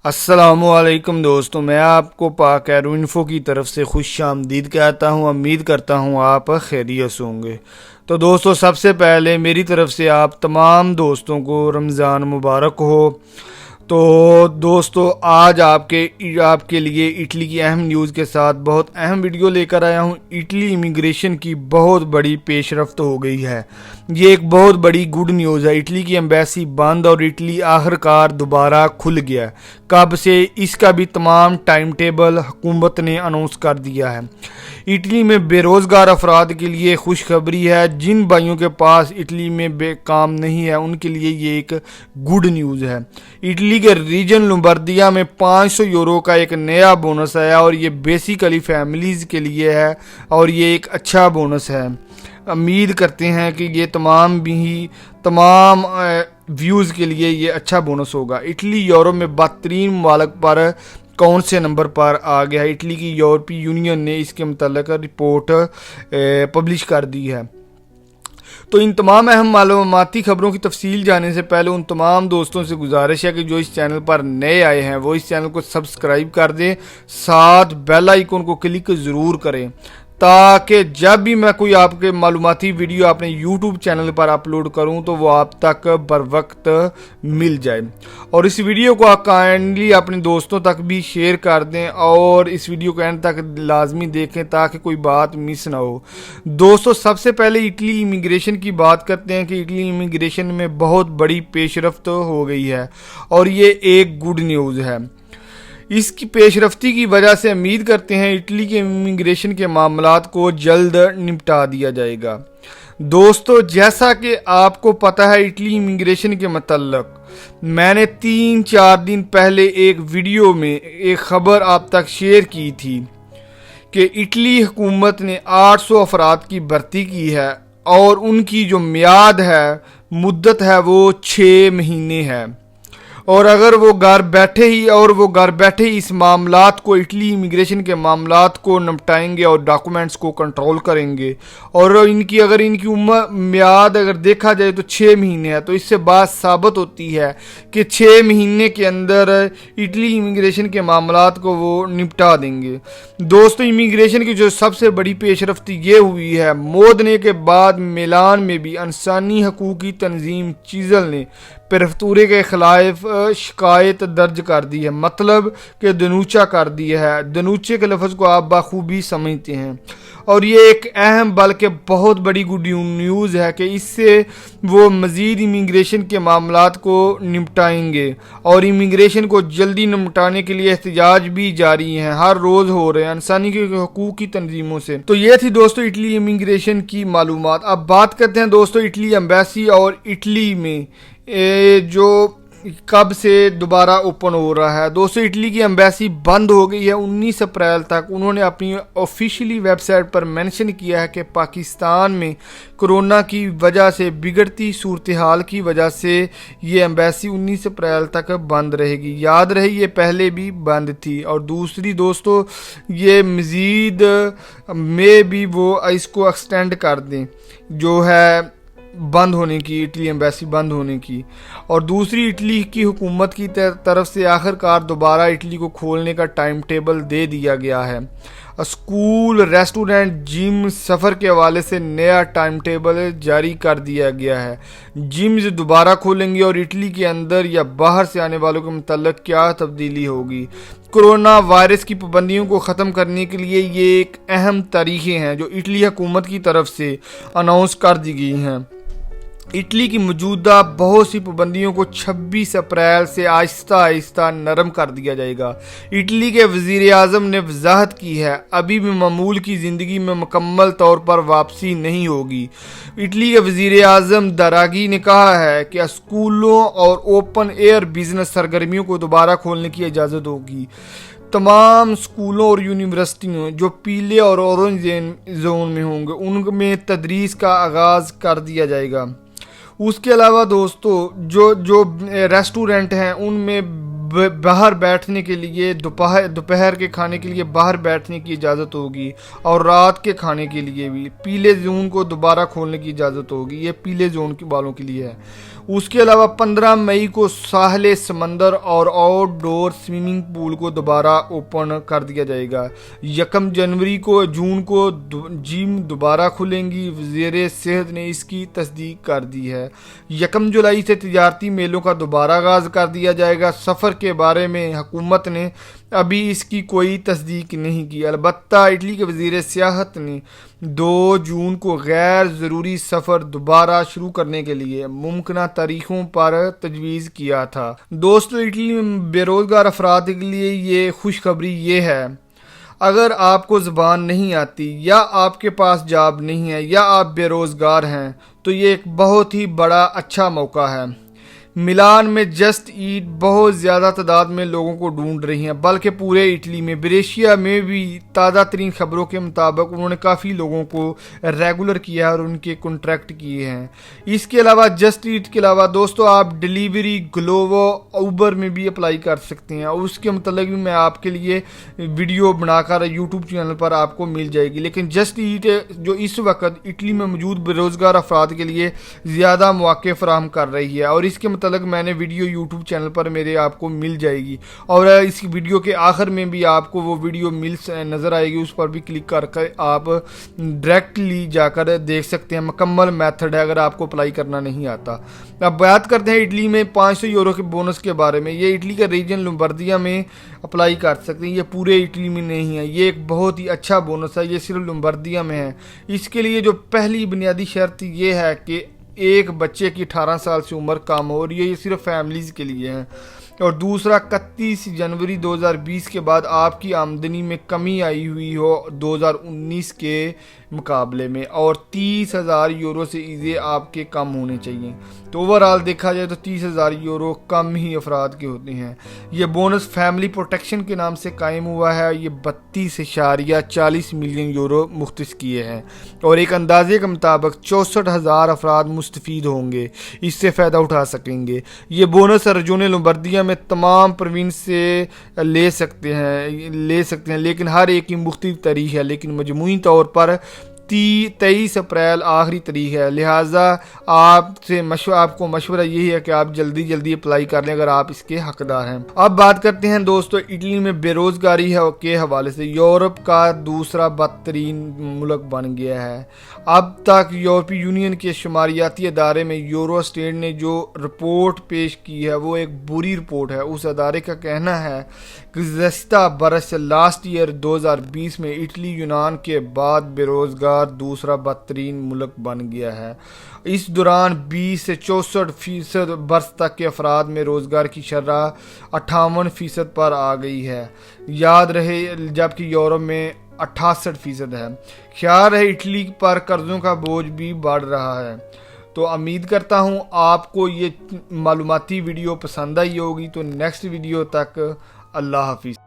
السلام علیکم دوستوں، میں آپ کو پاک ایرو انفو کی طرف سے خوش آمدید کہتا ہوں۔ امید کرتا ہوں آپ خیریت سے ہوں گے۔ تو دوستوں، سب سے پہلے میری طرف سے آپ تمام دوستوں کو رمضان مبارک ہو۔ تو دوستو، آج آپ کے لیے اٹلی کی اہم نیوز کے ساتھ بہت اہم ویڈیو لے کر آیا ہوں۔ اٹلی امیگریشن کی بہت بڑی پیش رفت ہو گئی ہے۔ یہ ایک بہت بڑی گڈ نیوز ہے۔ اٹلی کی ایمبیسی بند اور اٹلی آخر کار دوبارہ کھل گیا۔ کب سے، اس کا بھی تمام ٹائم ٹیبل حکومت نے اناؤنس کر دیا ہے۔ اٹلی میں بے روزگار افراد کے لیے خوشخبری ہے۔ جن بھائیوں کے پاس اٹلی میں بے کام نہیں ہے، ان کے لیے یہ ایک گڈ نیوز ہے۔ اٹلی کے ریجن لومبردیا میں 500 یورو کا ایک نیا بونس ہے، اور یہ بیسیکلی فیملیز کے لیے ہے، اور یہ ایک اچھا بونس ہے۔ امید کرتے ہیں کہ یہ تمام ویوز کے لیے یہ اچھا بونس ہوگا۔ اٹلی یورپ میں بدترین ممالک پر کون سے نمبر پر آ گیا ہے؟ اٹلی کی یورپی یونین نے اس کے متعلق رپورٹ پبلش کر دی ہے۔ تو ان تمام اہم معلوماتی خبروں کی تفصیل جاننے سے پہلے ان تمام دوستوں سے گزارش ہے کہ جو اس چینل پر نئے آئے ہیں وہ اس چینل کو سبسکرائب کر دیں، ساتھ بیل آئیکن کو کلک ضرور کریں، تاکہ جب بھی میں کوئی آپ کے معلوماتی ویڈیو اپنے یوٹیوب چینل پر اپلوڈ کروں تو وہ آپ تک بر وقت مل جائے۔ اور اس ویڈیو کو آپ کائنڈلی اپنے دوستوں تک بھی شیئر کر دیں، اور اس ویڈیو کو اینڈ تک لازمی دیکھیں تاکہ کوئی بات مس نہ ہو۔ دوستو، سب سے پہلے اٹلی امیگریشن کی بات کرتے ہیں کہ اٹلی امیگریشن میں بہت بڑی پیش رفت ہو گئی ہے، اور یہ ایک گڈ نیوز ہے۔ اس کی پیش رفتی کی وجہ سے امید کرتے ہیں اٹلی کے امیگریشن کے معاملات کو جلد نپٹا دیا جائے گا۔ دوستو، جیسا کہ آپ کو پتہ ہے، اٹلی امیگریشن کے متعلق میں نے 3-4 دن پہلے ایک ویڈیو میں ایک خبر آپ تک شیئر کی تھی کہ اٹلی حکومت نے 800 افراد کی بھرتی کی ہے، اور ان کی جو میعاد ہے، مدت ہے، وہ 6 مہینے ہے۔ اور اگر وہ گھر بیٹھے ہی اس معاملات کو، اٹلی امیگریشن کے معاملات کو نپٹائیں گے اور ڈاکومنٹس کو کنٹرول کریں گے، اور ان کی میعاد اگر دیکھا جائے تو 6 مہینے ہے، تو اس سے بات ثابت ہوتی ہے کہ 6 مہینے کے اندر اٹلی امیگریشن کے معاملات کو وہ نپٹا دیں گے۔ دوستو، امیگریشن کی جو سب سے بڑی پیش رفت یہ ہوئی ہے، مودنے کے بعد میلان میں بھی انسانی حقوقی تنظیم چیزل نے پریفیکٹورے کے خلاف شکایت درج کر دی ہے، مطلب کہ دنوچہ کر دیا ہے۔ دنوچے کے لفظ کو آپ بخوبی سمجھتے ہیں، اور یہ ایک اہم بلکہ بہت بڑی گڈ نیوز ہے کہ اس سے وہ مزید امیگریشن کے معاملات کو نپٹائیں گے، اور امیگریشن کو جلدی نپٹانے کے لیے احتجاج بھی جاری ہیں، ہر روز ہو رہے ہیں انسانی حقوق کی تنظیموں سے۔ تو یہ تھی دوستو اٹلی امیگریشن کی معلومات۔ اب بات کرتے ہیں دوستو اٹلی ایمبیسی اور اٹلی میں جو کب سے دوبارہ اوپن ہو رہا ہے۔ دوستو، اٹلی کی ایمبیسی بند ہو گئی ہے 19 اپریل تک۔ انہوں نے اپنی آفیشیلی ویب سائٹ پر مینشن کیا ہے کہ پاکستان میں کرونا کی وجہ سے بگڑتی صورتحال کی وجہ سے یہ ایمبیسی 19 اپریل تک بند رہے گی۔ یاد رہے، یہ پہلے بھی بند تھی۔ اور دوسری دوستو، یہ مزید میں بھی وہ اس کو ایکسٹینڈ کر دیں، جو ہے بند ہونے کی، اٹلی ایمبیسی بند ہونے کی۔ اور دوسری، اٹلی کی حکومت کی طرف سے آخر کار دوبارہ اٹلی کو کھولنے کا ٹائم ٹیبل دے دیا گیا ہے۔ اسکول، ریسٹورنٹ، جم، سفر کے حوالے سے نیا ٹائم ٹیبل جاری کر دیا گیا ہے۔ جمز دوبارہ کھولیں گے، اور اٹلی کے اندر یا باہر سے آنے والوں کے متعلق کیا تبدیلی ہوگی؟ کرونا وائرس کی پابندیوں کو ختم کرنے کے لیے یہ ایک اہم تاریخیں ہیں جو اٹلی حکومت کی طرف سے اناؤنس کر دی گئی ہیں۔ اٹلی کی موجودہ بہت سی پابندیوں کو 26 اپریل سے آہستہ آہستہ نرم کر دیا جائے گا۔ اٹلی کے وزیر اعظم نے وضاحت کی ہے، ابھی بھی معمول کی زندگی میں مکمل طور پر واپسی نہیں ہوگی۔ اٹلی کے وزیر اعظم دراگی نے کہا ہے کہ اسکولوں اور اوپن ایئر بزنس سرگرمیوں کو دوبارہ کھولنے کی اجازت ہوگی۔ تمام اسکولوں اور یونیورسٹیوں جو پیلے اور اورنج زون میں ہوں گے، ان میں تدریس کا آغاز کر دیا جائے گا۔ اس کے علاوہ دوستو، جو ریسٹورنٹ ہیں، ان میں باہر بیٹھنے کے لیے دوپہر کے کھانے کے لیے باہر بیٹھنے کی اجازت ہوگی، اور رات کے کھانے کے لیے بھی پیلے زون کو دوبارہ کھولنے کی اجازت ہوگی۔ یہ پیلے زون والوں کے لیے ہے۔ اس کے علاوہ 15 مئی کو ساحل سمندر اور آؤٹ ڈور سوئمنگ پول کو دوبارہ اوپن کر دیا جائے گا۔ 1 جون کو جم دوبارہ کھلیں گی۔ وزیر صحت نے اس کی تصدیق کر دی ہے۔ 1 جولائی سے تجارتی میلوں کا دوبارہ آغاز کر دیا جائے گا۔ سفر کے بارے میں حکومت نے ابھی اس کی کوئی تصدیق نہیں کی، البتہ اٹلی کے وزیر سیاحت نے 2 جون کو غیر ضروری سفر دوبارہ شروع کرنے کے لیے ممکنہ تاریخوں پر تجویز کیا تھا۔ دوستو، اٹلی میں بے روزگار افراد کے لیے یہ خوشخبری یہ ہے، اگر آپ کو زبان نہیں آتی یا آپ کے پاس جاب نہیں ہے یا آپ بے روزگار ہیں تو یہ ایک بہت ہی بڑا اچھا موقع ہے۔ ملان میں جسٹ ایٹ بہت زیادہ تعداد میں لوگوں کو ڈھونڈ رہی ہیں، بلکہ پورے اٹلی میں۔ بریشیا میں بھی تازہ ترین خبروں کے مطابق انہوں نے کافی لوگوں کو ریگولر کیا اور ان کے کنٹریکٹ کیے ہیں۔ اس کے علاوہ جسٹ ایٹ کے علاوہ دوستو آپ ڈیلیوری، گلوو، اوبر میں بھی اپلائی کر سکتے ہیں، اور اس کے متعلق بھی میں آپ کے لیے ویڈیو بنا کر یوٹیوب چینل پر آپ کو مل جائے گی۔ لیکن جسٹ ایٹ جو اس وقت اٹلی میں موجود بے روزگار افراد کے لیے زیادہ مواقع فراہم کر رہی ہے، اور اس کے متعلق میں نے ویڈیو یوٹیوب چینل پر میرے آپ کو مل جائے گی، اور اس ویڈیو کے آخر میں بھی آپ کو وہ ویڈیو نظر آئے گی، اس پر بھی کلک کر کے آپ ڈائریکٹلی جا کر دیکھ سکتے ہیں۔ مکمل میتھڈ ہے اگر آپ کو اپلائی کرنا نہیں آتا۔ اب بات کرتے ہیں اٹلی میں 500 یورو کے بونس کے بارے میں۔ یہ اٹلی کا ریجن لومبردیا میں اپلائی کر سکتے ہیں، یہ پورے اٹلی میں نہیں ہے۔ یہ ایک بہت ہی اچھا بونس ہے، یہ صرف لومبردیا میں ہے۔ اس کے لیے جو پہلی بنیادی شرط یہ ہے کہ ایک بچے کی 18 سال سے عمر کم ہو رہی ہے، یہ صرف فیملیز کے لیے ہے۔ اور دوسرا 31 جنوری 2020 کے بعد آپ کی آمدنی میں کمی آئی ہوئی ہو 2019 کے مقابلے میں، اور 30,000 یورو سے ایزے آپ کے کم ہونے چاہیے۔ تو اوورآل دیکھا جائے تو 30,000 یورو کم ہی افراد کے ہوتے ہیں۔ یہ بونس فیملی پروٹیکشن کے نام سے قائم ہوا ہے۔ یہ 32.40 ملین یورو مختص کیے ہیں، اور ایک اندازے کے مطابق 64,000 افراد مستفید ہوں گے، اس سے فائدہ اٹھا سکیں گے۔ یہ بونس رجون لومبردیا میں تمام پروونس سے لے سکتے ہیں، لیکن ہر ایک کی مختلف تاریخ ہے، لیکن مجموعی طور پر 23 اپریل آخری تاریخ ہے۔ لہٰذا آپ کو مشورہ یہی ہے کہ آپ جلدی اپلائی کر لیں اگر آپ اس کے حقدار ہیں۔ اب بات کرتے ہیں دوستو اٹلی میں بے روزگاری کے حوالے سے۔ یورپ کا دوسرا بدترین ملک بن گیا ہے۔ اب تک یورپی یونین کے شماریاتی ادارے میں یورو اسٹیٹ نے جو رپورٹ پیش کی ہے وہ ایک بری رپورٹ ہے۔ اس ادارے کا کہنا ہے کہ گزشتہ برس لاسٹ ایئر 2020 میں اٹلی یونان کے بعد بے روزگار دوسرا بدترین ملک بن گیا ہے۔ اس دوران 20 سے 64% برس تک کے افراد میں روزگار کی شرح 58% پر آ گئی ہے، یاد رہے، جبکہ یورپ میں 68% ہے۔ خیال رہے اٹلی پر قرضوں کا بوجھ بھی بڑھ رہا ہے۔ تو امید کرتا ہوں آپ کو یہ معلوماتی ویڈیو پسند آئی ہوگی۔ تو نیکسٹ ویڈیو تک اللہ حافظ۔